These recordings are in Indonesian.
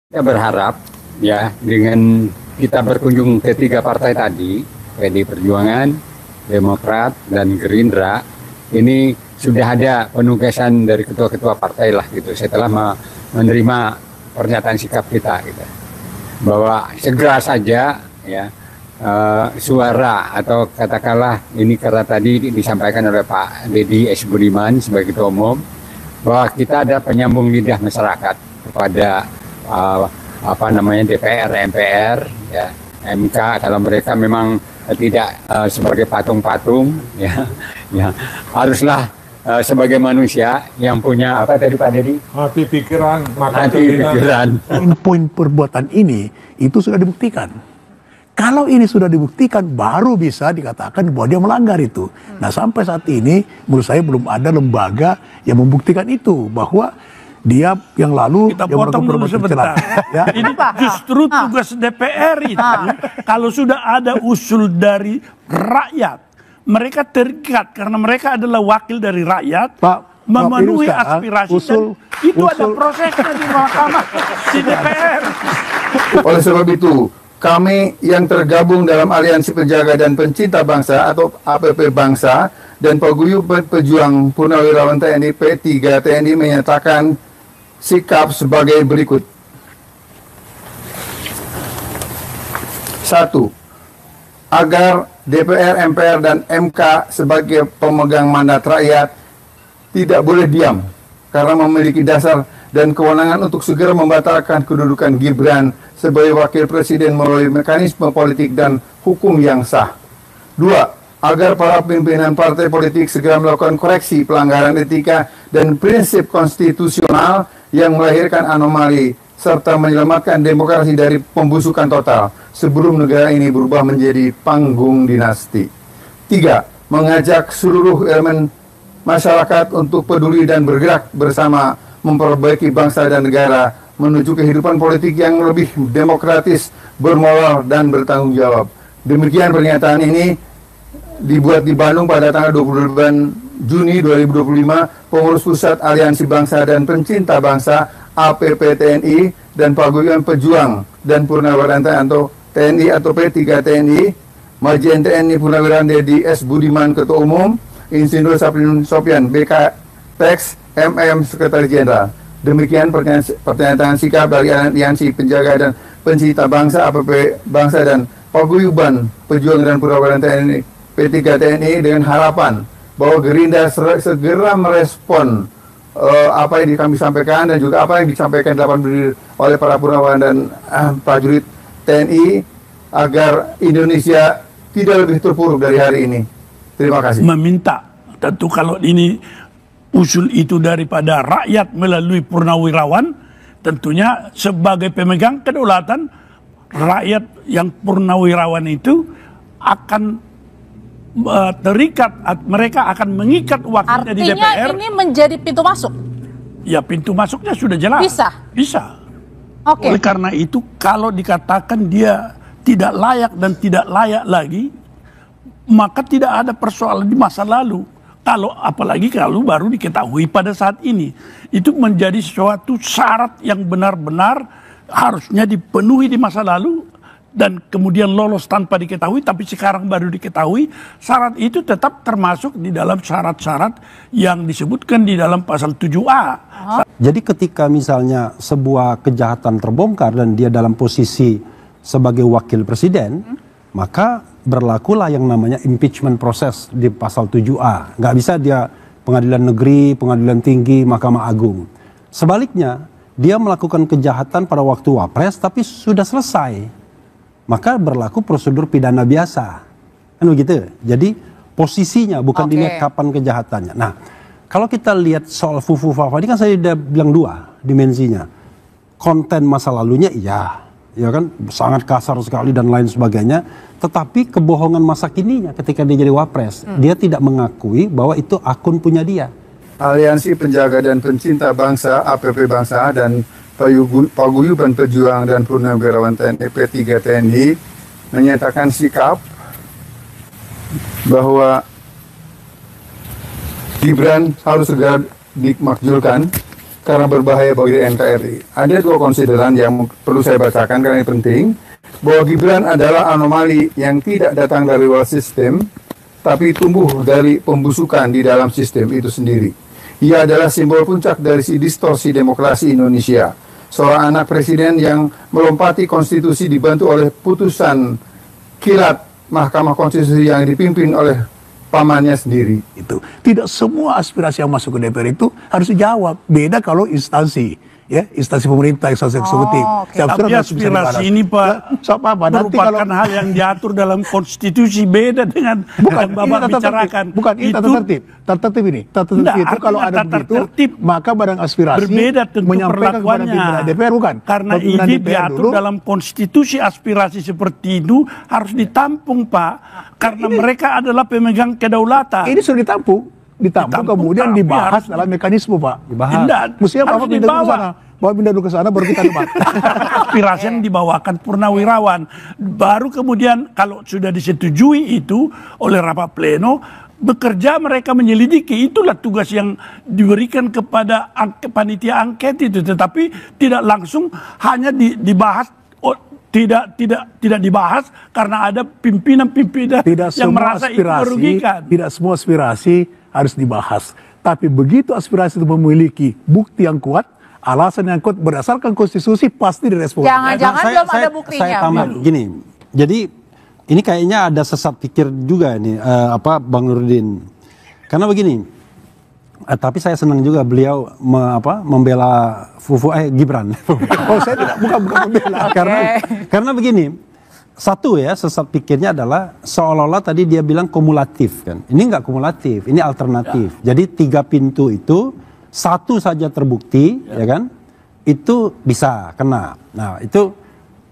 Saya berharap ya dengan kita berkunjung ke tiga partai tadi, PDI Perjuangan, Demokrat, dan Gerindra, ini sudah ada penugasan dari ketua-ketua partai lah gitu setelah menerima pernyataan sikap kita gitu. Bahwa segera saja ya suara atau katakanlah ini karena tadi disampaikan oleh Pak Deddy S. Budiman sebagai Ketua Umum bahwa kita ada penyambung lidah masyarakat kepada DPR, MPR, ya, MK kalau mereka memang tidak sebagai patung-patung, ya haruslah sebagai manusia yang punya apa tadi Pak Deddy? Hati pikiran, mata pikiran. Poin perbuatan ini itu sudah dibuktikan. Kalau ini sudah dibuktikan, baru bisa dikatakan bahwa dia melanggar itu. Nah sampai saat ini menurut saya belum ada lembaga yang membuktikan itu bahwa dia yang lalu kita potong dulu sebentar. Ya. Ini justru tugas DPR itu. Kalau sudah ada usul dari rakyat, mereka terikat karena mereka adalah wakil dari rakyat. Pak, memenuhi aspirasi itu ada prosesnya di Mahkamah di DPR. Oleh sebab itu, kami yang tergabung dalam Aliansi Penjaga dan Pencinta Bangsa atau APP Bangsa dan Paguyuban Pejuang Purnawirawan TNI P3 TNI menyatakan sikap sebagai berikut. 1. Agar DPR, MPR, dan MK sebagai pemegang mandat rakyat tidak boleh diam karena memiliki dasar dan kewenangan untuk segera membatalkan kedudukan Gibran sebagai wakil presiden melalui mekanisme politik dan hukum yang sah. 2. Agar para pimpinan partai politik segera melakukan koreksi pelanggaran etika dan prinsip konstitusional yang melahirkan anomali serta menyelamatkan demokrasi dari pembusukan total sebelum negara ini berubah menjadi panggung dinasti. 3. Mengajak seluruh elemen masyarakat untuk peduli dan bergerak bersama memperbaiki bangsa dan negara menuju kehidupan politik yang lebih demokratis, bermoral, dan bertanggung jawab. Demikian pernyataan ini dibuat di Bandung pada tanggal 28 Juni 2025, pengurus pusat Aliansi Bangsa dan Pencinta Bangsa APP TNI dan Paguyuban Pejuang dan Purnawirawan TNI atau P3 TNI, Majen TNI Purnawirawan Deddy S. Budiman Ketua Umum, Insinyur Saprinun Sopyan BK Teks MM Sekretaris Jenderal. Demikian pernyataan sikap dari Aliansi Penjaga dan Pencinta Bangsa APP Bangsa dan Paguyuban Pejuang dan Purnawirawan TNI P3 TNI dengan harapan bahwa Gerindra segera merespon apa yang kami sampaikan dan juga apa yang disampaikan 8 oleh para purnawirawan dan prajurit TNI agar Indonesia tidak lebih terpuruk dari hari ini. Terima kasih. Meminta, tentu kalau ini usul itu daripada rakyat melalui purnawirawan, tentunya sebagai pemegang kedaulatan, rakyat yang purnawirawan itu akan terikat, mereka akan mengikat wakilnya di DPR. Artinya ini menjadi pintu masuk? Ya pintu masuknya sudah jelas. Bisa. Oke. Oleh karena itu kalau dikatakan dia tidak layak dan tidak layak lagi, maka tidak ada persoalan di masa lalu. Apalagi kalau baru diketahui pada saat ini. Itu menjadi suatu syarat yang benar-benar harusnya dipenuhi di masa lalu dan kemudian lolos tanpa diketahui, tapi sekarang baru diketahui. Syarat itu tetap termasuk di dalam syarat-syarat yang disebutkan di dalam pasal 7A. Jadi ketika misalnya sebuah kejahatan terbongkar dan dia dalam posisi sebagai wakil presiden, maka berlakulah yang namanya impeachment proses di pasal 7A. Nggak bisa dia pengadilan negeri, pengadilan tinggi, Mahkamah Agung. Sebaliknya, dia melakukan kejahatan pada waktu wapres tapi sudah selesai, maka berlaku prosedur pidana biasa. Kan begitu? Jadi posisinya bukan dilihat kapan kejahatannya. Nah, kalau kita lihat soal Fufu Fafa ini kan saya udah bilang 2 dimensinya. Konten masa lalunya ya kan sangat kasar sekali dan lain sebagainya. Tetapi kebohongan masa kininya ketika dia jadi wapres, dia tidak mengakui bahwa itu akun punya dia. Aliansi Penjaga dan Pencinta Bangsa APP Bangsa dan Paguyuban Pejuang dan Purnawirawan TNI P3 TNI menyatakan sikap bahwa Gibran harus segera dimakzulkan karena berbahaya bagi NKRI. Ada dua konsideran yang perlu saya bacakan karena ini penting, bahwa Gibran adalah anomali yang tidak datang dari luar sistem, tapi tumbuh dari pembusukan di dalam sistem itu sendiri. Ia adalah simbol puncak dari si distorsi demokrasi Indonesia. Seorang anak presiden yang melompati konstitusi dibantu oleh putusan kilat Mahkamah Konstitusi yang dipimpin oleh pamannya sendiri. Itu tidak semua aspirasi yang masuk ke DPR itu harus dijawab. Beda kalau instansi, ya, instansi pemerintah, instansi eksekutif. Oke. Tapi aspirasi ini Pak merupakan hal yang diatur dalam konstitusi, beda dengan yang Bapak bicarakan. Bukan, ini tata tertib. Tata tertib ini. Tata tertib Enggak, itu kalau ada tata begitu, tertib maka badan aspirasi berbeda tentu menyampaikan kepada perlakuannya. pimpinan DPR, bukan? Karena Kalau pimpinan ini DPR diatur dulu, dalam konstitusi, aspirasi seperti itu harus ditampung Pak. Karena mereka adalah pemegang kedaulatan. ini sudah ditampung kemudian tapi dibahas harus dalam mekanisme, Pak. Tidak, Mestinya harus Bapak pindah dulu ke dibawa. sana. Bapak pindah dulu ke sana baru kita debat. Aspirasi yang dibawakan purnawirawan. Baru kemudian kalau sudah disetujui itu oleh rapat pleno, bekerja mereka menyelidiki. Itulah tugas yang diberikan kepada panitia angket itu. Tetapi tidak langsung hanya dibahas. Tidak dibahas karena ada pimpinan-pimpinan yang merasa itu merugikan. Tidak semua aspirasi harus dibahas. Tapi begitu aspirasi itu memiliki bukti yang kuat, alasan yang kuat berdasarkan konstitusi, pasti direspon. Jangan-jangan belum ada buktinya. Saya tambah gini. Jadi ini kayaknya ada sesat pikir juga ini Bang Nurdin. Karena begini. Tapi saya senang juga beliau membela Gibran. Oh, saya tidak, bukan membela. Karena begini, satu ya, sesat pikirnya adalah seolah-olah tadi dia bilang kumulatif kan. Ini enggak kumulatif, ini alternatif. Jadi 3 pintu itu satu saja terbukti, ya kan? Itu bisa kena. Nah, itu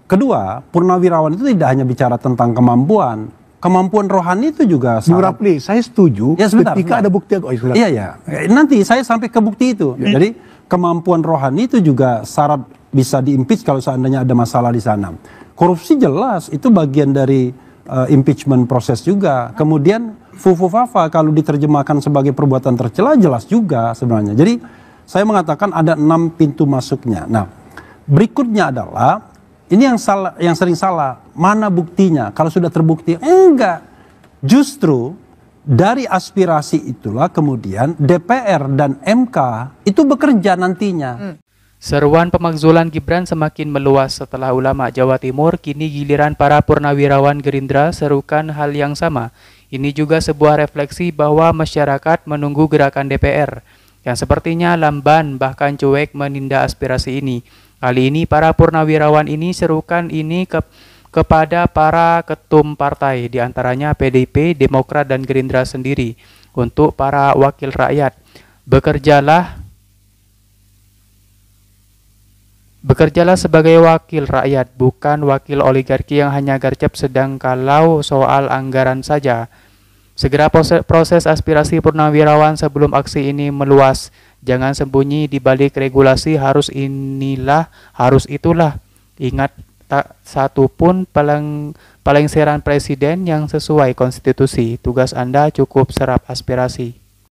kedua, purnawirawan itu tidak hanya bicara tentang kemampuan rohani itu juga Bung Rapli, saya setuju ya, ketika ada bukti. Iya, ya. Nanti saya sampai ke bukti itu. Jadi kemampuan rohani itu juga syarat bisa diimpeach kalau seandainya ada masalah di sana. Korupsi jelas itu bagian dari impeachment proses juga. Kemudian fufu-fafa kalau diterjemahkan sebagai perbuatan tercela jelas juga sebenarnya. Jadi saya mengatakan ada 6 pintu masuknya. Nah, berikutnya adalah ini yang salah, yang sering salah. Mana buktinya? Kalau sudah terbukti, enggak. Justru dari aspirasi itulah kemudian DPR dan MK itu bekerja nantinya. Seruan pemakzulan Gibran semakin meluas setelah ulama Jawa Timur, kini giliran para purnawirawan Gerindra serukan hal yang sama. Ini juga sebuah refleksi bahwa masyarakat menunggu gerakan DPR, yang sepertinya lamban bahkan cuek menindak aspirasi ini. Kali ini para purnawirawan ini serukan ini kepada para ketum partai, diantaranya PDIP, Demokrat, dan Gerindra sendiri. Untuk para wakil rakyat, bekerjalah sebagai wakil rakyat, bukan wakil oligarki yang hanya gercep sedang kalau soal anggaran saja. Segera proses aspirasi purnawirawan sebelum aksi ini meluas. Jangan sembunyi di balik regulasi harus inilah, harus itulah. Ingat, tak satu pun pelengseran presiden yang sesuai konstitusi. Tugas Anda cukup serap aspirasi.